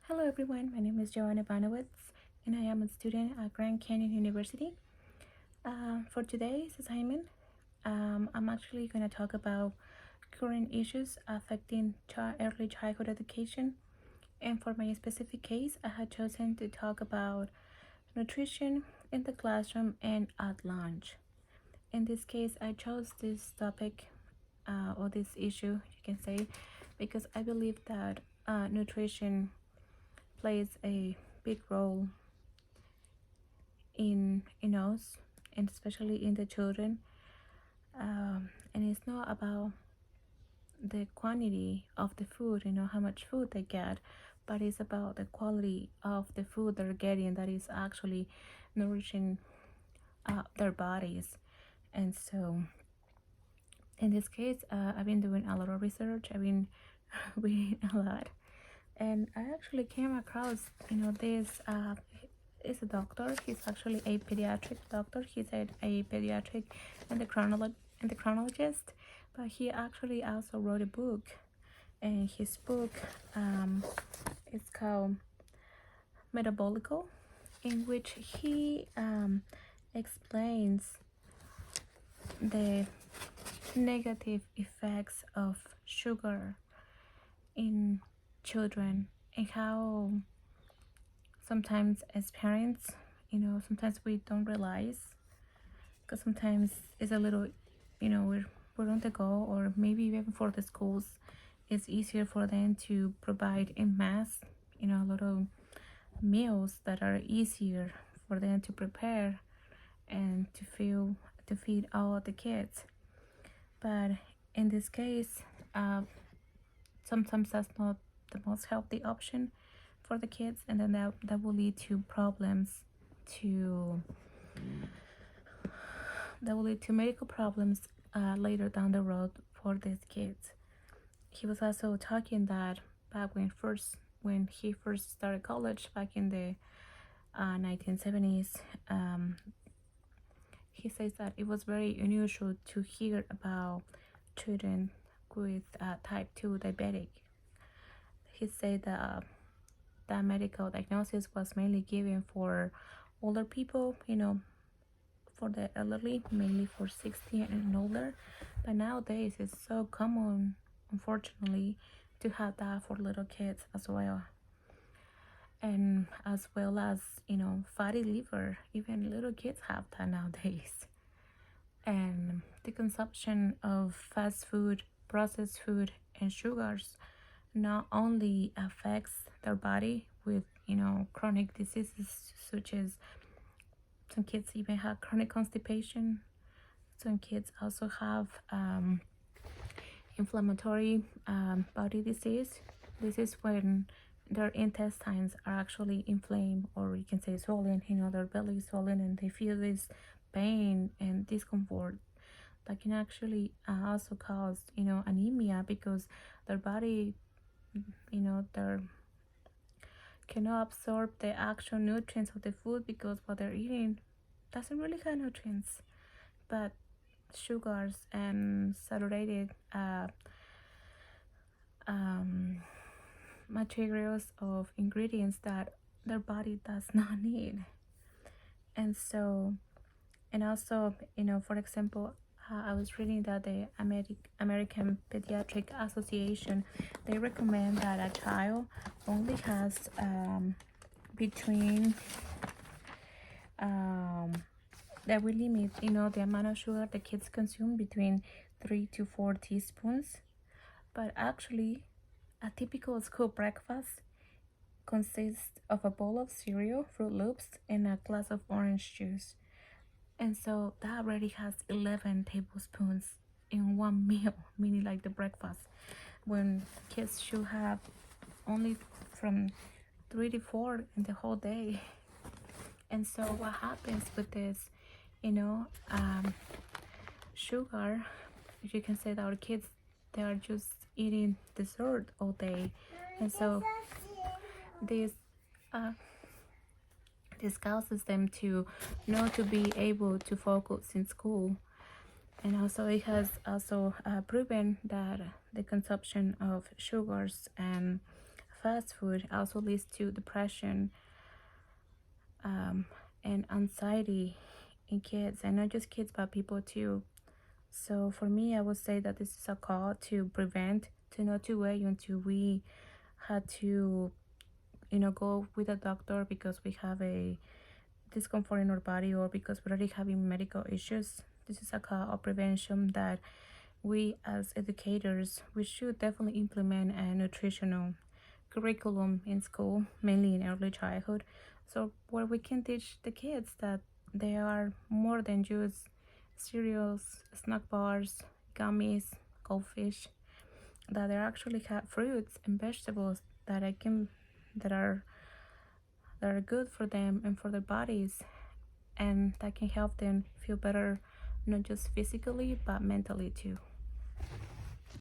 Hello everyone, my name is Joanna Banowitz and I am a student at Grand Canyon University. For today's assignment, I'm actually going to talk about current issues affecting early childhood education. And for my specific case, I had chosen to talk about nutrition in the classroom and at lunch. In this case, I chose this topic or this issue, you can say, because I believe that nutrition plays a big role in us, and especially in the children. And it's not about the quantity of the food, how much food they get, but it's about the quality of the food they're getting that is actually nourishing their bodies. And so in this case, I've been doing a lot of research. I've been reading a lot, and I actually came across this is a doctor. He's actually a pediatric doctor. He's a pediatric endocrinologist, but he actually also wrote a book, and his book is called Metabolical, in which he explains the negative effects of sugar in children, and how sometimes as parents, sometimes we don't realize, because sometimes it's a little, we're on the go, or maybe even for the schools, it's easier for them to provide in mass, a lot of meals that are easier for them to prepare and to feed all the kids. But in this case, sometimes that's not the most healthy option for the kids, and then that will lead to problems, that will lead to medical problems later down the road for these kids. He was also talking that back when he first started college back in the 1970s, he says that it was very unusual to hear about children with type 2 diabetic. He said that that medical diagnosis was mainly given for older people, for the elderly, mainly for 60 and older. But nowadays it's so common, unfortunately, to have that for little kids as well. And as well as, fatty liver. Even little kids have that nowadays. And the consumption of fast food, processed food, and sugars not only affects their body with chronic diseases, such as some kids even have chronic constipation. Some kids also have inflammatory body disease. This is when their intestines are actually inflamed, or you can say swollen, their belly is swollen, and they feel this pain and discomfort that can actually also cause anemia, because their body their cannot absorb the actual nutrients of the food, because what they're eating doesn't really have nutrients, but sugars and saturated materials of ingredients that their body does not need. And so, and also, for example, I was reading that the American Pediatric Association, they recommend that a child only has between that we limit, the amount of sugar the kids consume between 3 to 4 teaspoons. But actually, a typical school breakfast consists of a bowl of cereal, Fruit Loops, and a glass of orange juice. And so that already has 11 tablespoons in one meal, meaning like the breakfast, when kids should have only from 3 to 4 in the whole day. And so what happens with this, sugar, you can say that our kids, they are just eating dessert all day. And so this causes them to not to be able to focus in school. And also it has also proven that the consumption of sugars and fast food also leads to depression, um, and anxiety in kids, and not just kids but people too. So for me, I would say that this is a call to prevent, to not to wait until we had to, go with a doctor because we have a discomfort in our body or because we're already having medical issues. This is a call of prevention that we as educators, we should definitely implement a nutritional curriculum in school, mainly in early childhood, so where we can teach the kids that they are more than just cereals, snack bars, gummies, goldfish, that they actually have fruits and vegetables that are that are good for them and for their bodies, and that can help them feel better, not just physically but mentally too.